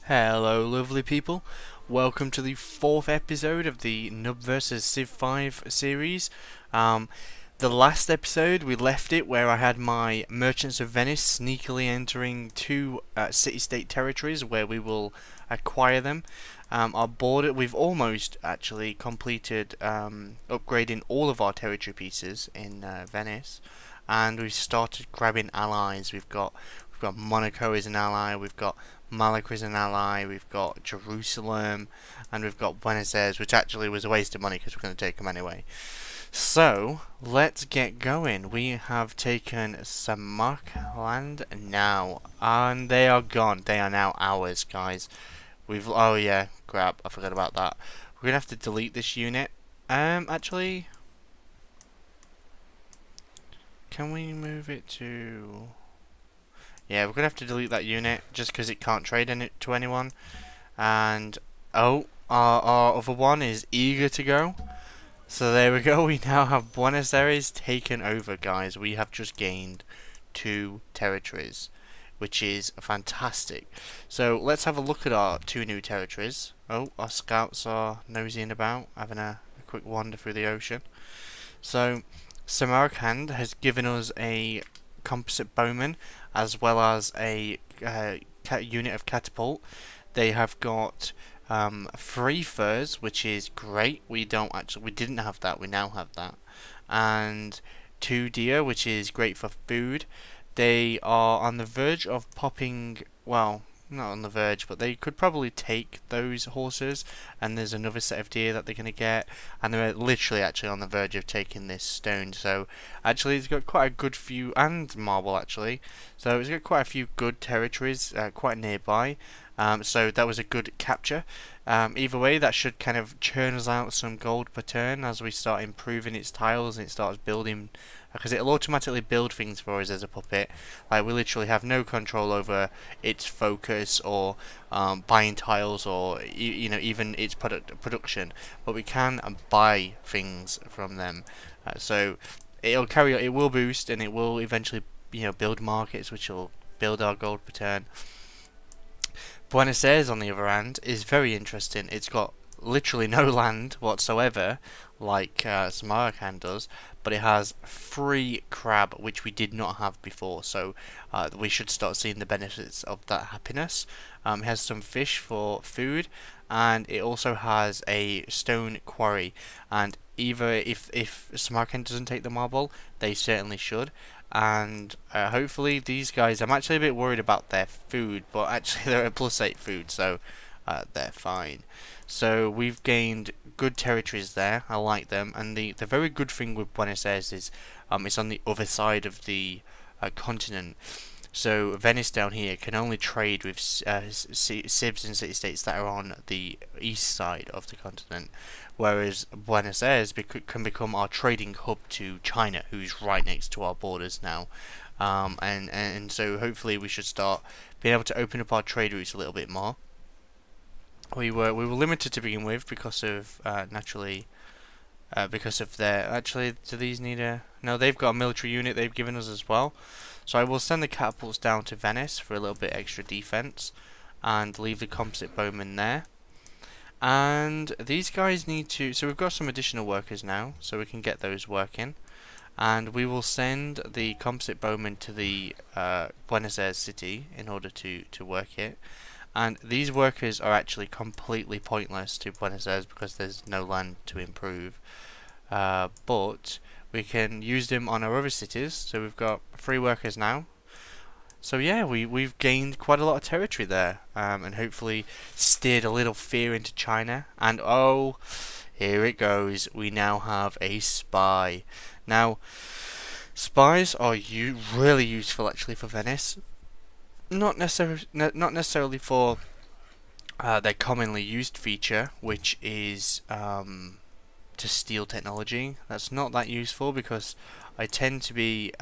Hello, lovely people. Welcome to the fourth episode of the Nub vs Civ 5 series. Um, the last episode, we left it where I had my Merchants of Venice sneakily entering two city-state territories where we will acquire them. Our border, we've almost actually completed upgrading all of our territory pieces in Venice, and we've started grabbing allies. We've got Monaco as an ally. We've got Malacca as an ally. We've got Jerusalem, and we've got Buenos Aires, which actually was a waste of money because we're going to take them anyway. So let's get going. We have taken Samarkand now, and they are gone. They are now ours, guys. Oh yeah, crap! I forgot about that. We're gonna have to delete this unit. Actually, can we move it to? Yeah, we're gonna have to delete that unit just because it can't trade to anyone. And oh, our other one is eager to go. So there we go. We now have Buenos Aires taken over, guys. We have just gained two territories, which is fantastic. So let's have a look at our two new territories. Oh, our scouts are nosing about, having a quick wander through the ocean. So Samarkand has given us a composite bowman as well as a unit of catapult. They have got three furs, which is great. We didn't have that. We now have that, and two deer, which is great for food. They are on the verge of popping. Well, not on the verge, but they could probably take those horses, and there's another set of deer that they're going to get, and they're literally actually on the verge of taking this stone. So actually it's got quite a good few, and marble actually, so it's got quite a few good territories quite nearby. So that was a good capture. Either way, that should kind of churn us out some gold per turn as we start improving its tiles and it starts building, because it'll automatically build things for us as a puppet. Like, we literally have no control over its focus or buying tiles or even its production, but we can buy things from them. So it will boost, and it will eventually build markets, which will build our gold per turn. Buenos Aires, on the other hand, is very interesting. It's got literally no land whatsoever, like Samarkand does, but it has free crab, which we did not have before. So we should start seeing the benefits of that happiness. It has some fish for food, and it also has a stone quarry. And either if Samarkand doesn't take the marble, they certainly should. And hopefully these guys, I'm actually a bit worried about their food, but actually they're a +8 food, so they're fine. So we've gained good territories there. I like them, and the very good thing with Buenos Aires is it's on the other side of the continent. So Venice down here can only trade with civs and city-states that are on the east side of the continent, whereas Buenos Aires can become our trading hub to China, who's right next to our borders now. And so hopefully we should start being able to open up our trade routes a little bit more. We were limited to begin with because of naturally because of their. Actually, do these need a? No, they've got a military unit they've given us as well. So I will send the catapults down to Venice for a little bit extra defense, and leave the composite bowmen there. And these guys need to. So we've got some additional workers now, so we can get those working. And we will send the composite bowmen to the Buenos Aires city in order to work it. And these workers are actually completely pointless to Buenos Aires because there's no land to improve. But we can use them on our other cities. So we've got 3 workers now. So yeah, we've gained quite a lot of territory there, and hopefully steered a little fear into China. And oh, here it goes. We now have a spy. Now, spies are really useful actually for Venice. Not necessarily for their commonly used feature, which is to steal technology. That's not that useful because I tend to be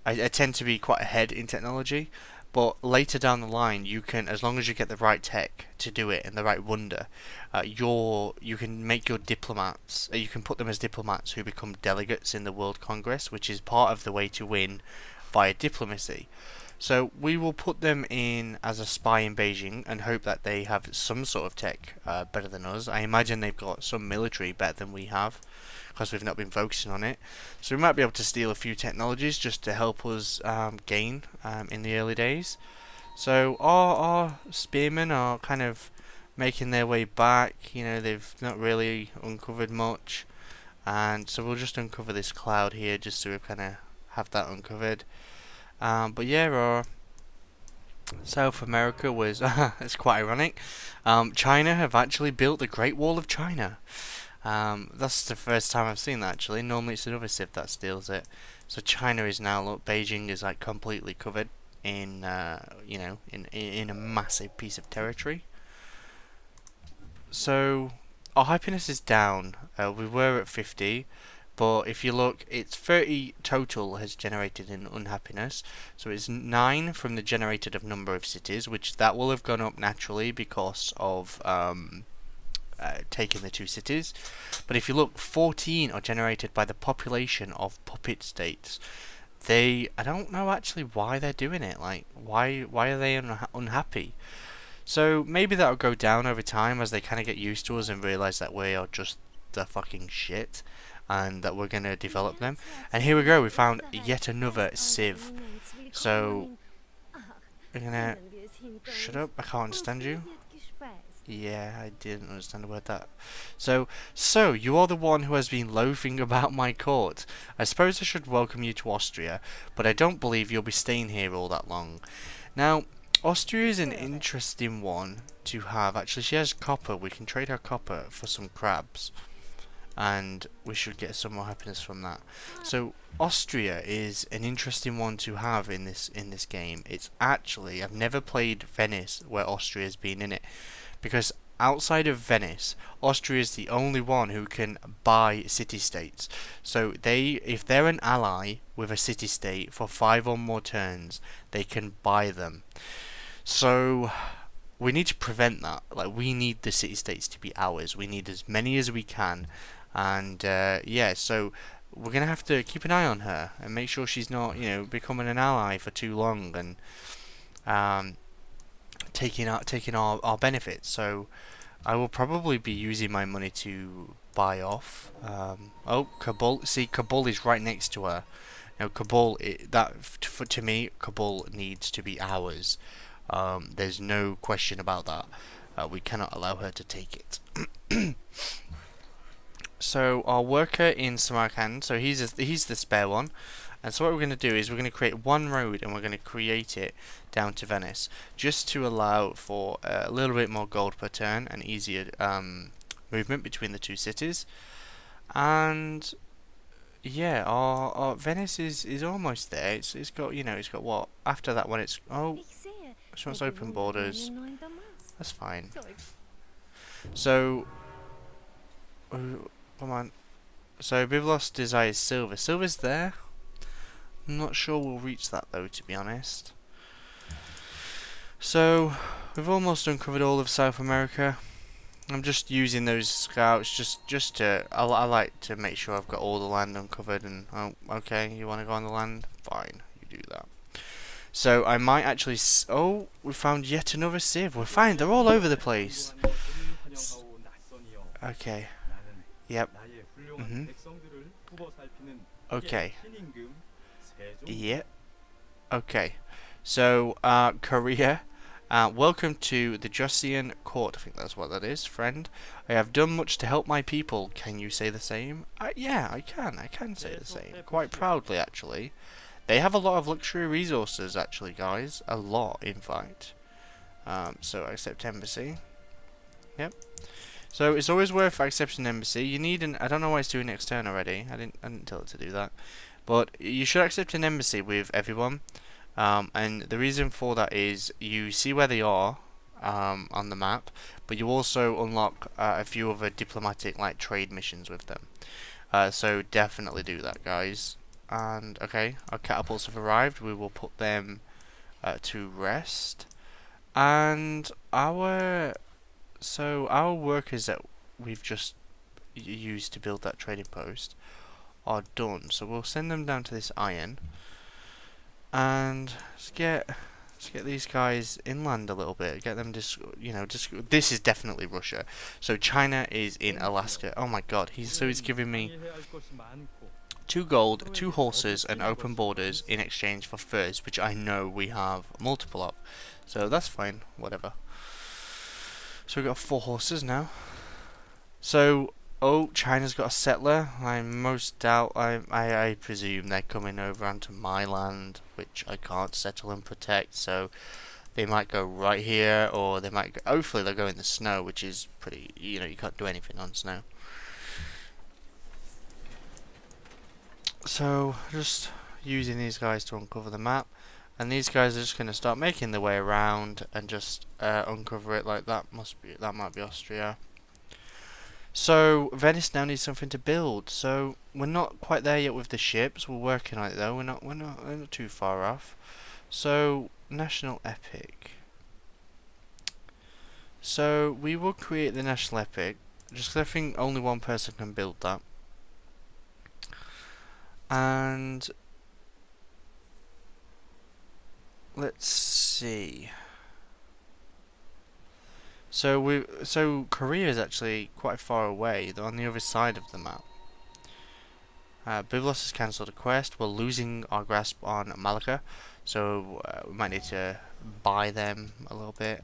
I tend to be quite ahead in technology. But later down the line, you can, as long as you get the right tech to do it and the right wonder, you can make your diplomats. You can put them as diplomats who become delegates in the World Congress, which is part of the way to win via diplomacy. So we will put them in as a spy in Beijing and hope that they have some sort of tech better than us. I imagine they've got some military better than we have because we've not been focusing on it. So we might be able to steal a few technologies just to help us gain in the early days. So our spearmen are kind of making their way back. You know, they've not really uncovered much. And so we'll just uncover this cloud here just so we kind of have that uncovered. But yeah, our South America was it's quite ironic. China have actually built the Great Wall of China. That's the first time I've seen that actually. Normally it's another civ that steals it. So China is now, look, Beijing is like completely covered in you know, in a massive piece of territory. So our happiness is down. We were at 50. But if you look, it's 30 total has generated in unhappiness. So it's 9 from the generated of number of cities, which that will have gone up naturally because of taking the 2 cities. But if you look, 14 are generated by the population of puppet states. I don't know actually why they're doing it. Like, why are they unhappy? So maybe that'll go down over time as they kind of get used to us and realize that we are just the fucking shit. And that we're going to develop them. And here we go, we found yet another civ. So, we're going to... Shut up, I can't understand you. Yeah, I didn't understand a word that. So, you are the one who has been loafing about my court. I suppose I should welcome you to Austria, but I don't believe you'll be staying here all that long. Now, Austria is an interesting one to have. Actually, she has copper. We can trade her copper for some crabs. And we should get some more happiness from that. So Austria is an interesting one to have in this game. It's actually, I've never played Venice where Austria has been in it, because outside of Venice, Austria is the only one who can buy city-states. So if they're an ally with a city-state for 5 or more turns, they can buy them. So we need to prevent that. Like, we need the city-states to be ours. We need as many as we can. And yeah, so we're gonna have to keep an eye on her and make sure she's not, you know, becoming an ally for too long and taking our benefits. So I will probably be using my money to buy off. Oh, Kabul! See, Kabul is right next to her. Now, Kabul, to me, Kabul needs to be ours. There's no question about that. We cannot allow her to take it. So our worker in Samarkand, so he's the spare one, and so what we're going to do is we're going to create one road and we're going to create it down to Venice, just to allow for a little bit more gold per turn and easier movement between the 2 cities. And yeah, our Venice is almost there. It's got, you know, it's got what after that one. It's she wants open borders. That's fine. So. Come on. So Biblos desires silver. Silver's there. I'm not sure we'll reach that though, to be honest. So we've almost uncovered all of South America. I'm just using those scouts just to I like to make sure I've got all the land uncovered. And oh, okay, you want to go on the land? Fine, you do that. So I might actually. Oh, we found yet another civ. We're fine. They're all over the place. Okay. Yep. Okay. Yep. Okay. So, Korea, welcome to the Joseon Court. I think that's what that is, friend. I have done much to help my people. Can you say the same? Yeah, I can. I can say the same. Quite proudly, actually. They have a lot of luxury resources, actually, guys. A lot, in fact. So, accept embassy. Yep. So it's always worth accepting an embassy. You need I don't know why it's doing extern already. I didn't tell it to do that. But you should accept an embassy with everyone. And the reason for that is you see where they are on the map, but you also unlock a few other diplomatic like trade missions with them. So definitely do that, guys. And okay, our catapults have arrived. We will put them to rest. And our workers that we've just used to build that trading post are done. So we'll send them down to this iron. And let's get these guys inland a little bit. Get them just, this is definitely Russia. So China is in Alaska. Oh my God, he's giving me 2 gold, 2 horses, and open borders in exchange for furs, which I know we have multiple of. So that's fine, whatever. So we've got 4 horses now. So, oh, China's got a settler. I most doubt, I presume they're coming over onto my land, which I can't settle and protect, so they might go right here, or they might go, hopefully they'll go in the snow, which is pretty, you can't do anything on snow. So, just using these guys to uncover the map, and these guys are just going to start making their way around and just uncover it. Like that might be Austria. So Venice now needs something to build. So we're not quite there yet with the ships. We're working on it though. We're not too far off. So national epic. So we will create the national epic. Just 'cause I think only one person can build that. And let's see. So Korea is actually quite far away. They're on the other side of the map. Byblos has cancelled a quest. We're losing our grasp on Malacca, so we might need to buy them a little bit.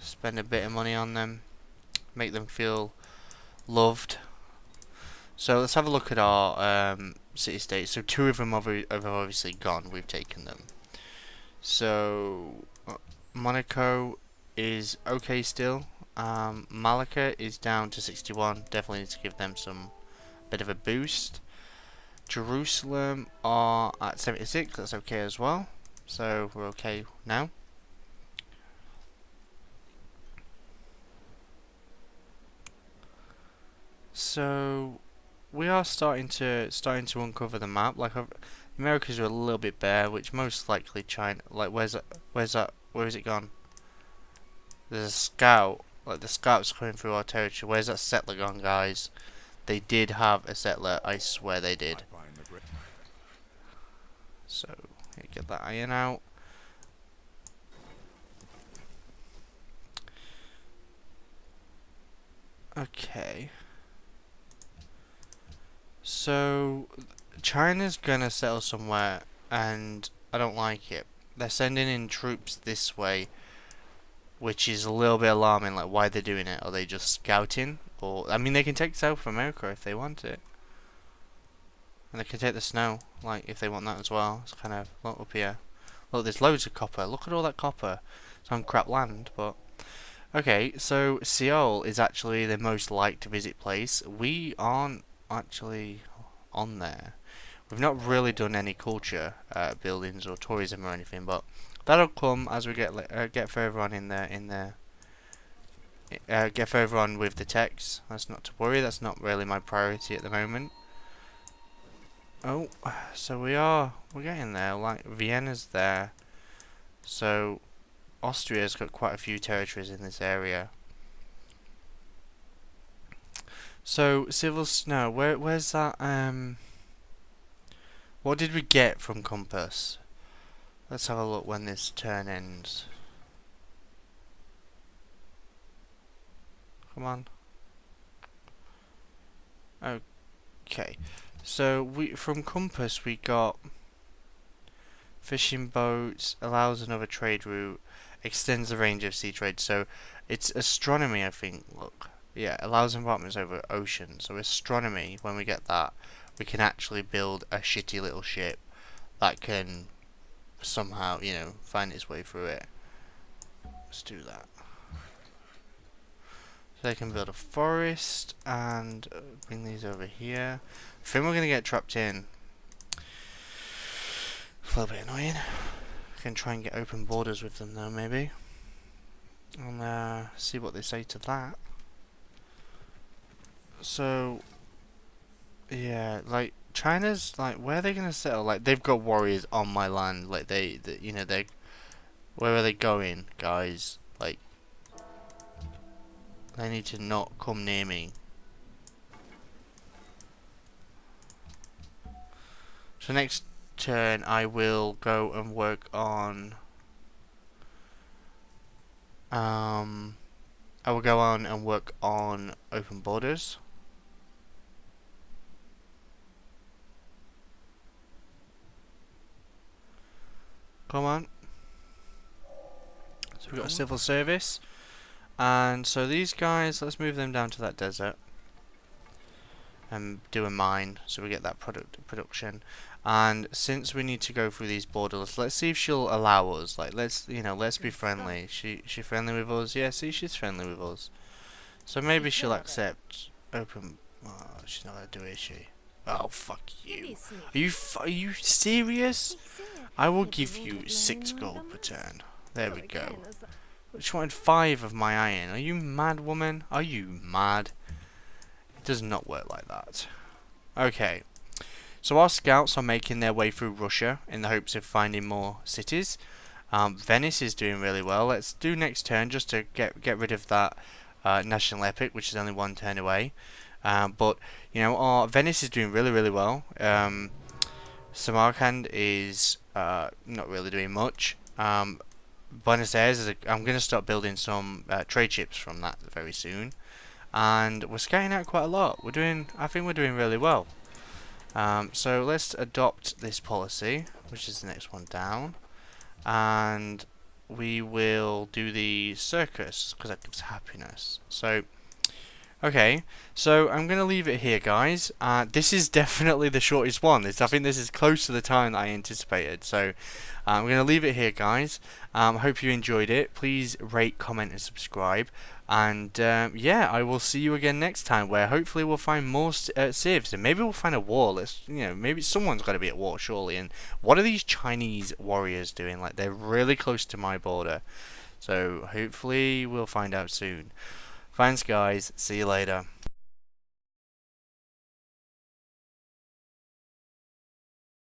Spend a bit of money on them. Make them feel loved. So let's have a look at our city-states. So 2 of them have obviously gone. We've taken them. So Monaco is okay still. Malacca is down to 61. Definitely need to give them some bit of a boost. Jerusalem are at 76. That's okay as well. So we're okay now. So we are starting to uncover the map. Like Americas are a little bit bare, which most likely China. Like where is it gone? There's a scout. Like the scout's coming through our territory. Where's that settler gone, guys? They did have a settler. I swear they did. So get that iron out. Okay. So China's gonna settle somewhere, and I don't like it. They're sending in troops this way, which is a little bit alarming. Like, why they're doing it? Are they just scouting? Or I mean, they can take South America if they want it, and they can take the snow, like if they want that as well. It's kind of look up here. Look, there's loads of copper. Look at all that copper. It's on crap land, but okay. So Seoul is actually the most liked to visit place. We aren't actually on there. We've not really done any culture buildings or tourism or anything, but that'll come as we get further on get further on with the techs. That's not to worry. That's not really my priority at the moment. Oh, so we're getting there. Like Vienna's there, so Austria's got quite a few territories in this area. So civil snow. Where's that? What did we get from Compass? Let's have a look when this turn ends. Come on. Okay. So from Compass we got fishing boats, allows another trade route, extends the range of sea trade. So it's astronomy, I think. Look, yeah, allows embarkments over ocean. So astronomy, when we get that, we can actually build a shitty little ship that can somehow, find its way through it. Let's do that. So they can build a forest and bring these over here. I think we're gonna get trapped in. It's a little bit annoying. We can try and get open borders with them though, maybe. And see what they say to that. So yeah, like China's like, where are they gonna settle? Like they've got warriors on my land. Like they where are they going, guys? Like they need to not come near me. So next turn, I will go and work on. I will go on and work on open borders. Come on. So we've got a civil service. And so these guys, let's move them down to that desert. And do a mine, so we get that production. And since we need to go through these borders, let's see if she'll allow us. Like, let's be friendly. She friendly with us? Yeah, see, she's friendly with us. So maybe she'll accept open. Oh, she's not gonna do it, is she? Oh, fuck you. Are you serious? I will give you 6 gold per turn. There we go. She wanted 5 of my iron. Are you mad, woman? Are you mad? It does not work like that. Okay. So our scouts are making their way through Russia in the hopes of finding more cities. Venice is doing really well. Let's do next turn just to get rid of that national epic, which is only 1 turn away. But you know, our Venice is doing really well. Samarkand is not really doing much. Buenos Aires is I'm going to start building some trade ships from that very soon, and we're scouting out quite a lot. I think we're doing really well. So let's adopt this policy, which is the next one down, and we will do the circus because that gives happiness. So okay, so I'm going to leave it here, guys. This is definitely the shortest one. I think this is close to the time that I anticipated. So I'm going to leave it here, guys. Hope you enjoyed it. Please rate, comment, and subscribe. And yeah, I will see you again next time, where hopefully we'll find more civs, and maybe we'll find a war. Maybe someone's got to be at war, surely. And what are these Chinese warriors doing? Like, they're really close to my border. So hopefully we'll find out soon. Thanks, guys. See you later.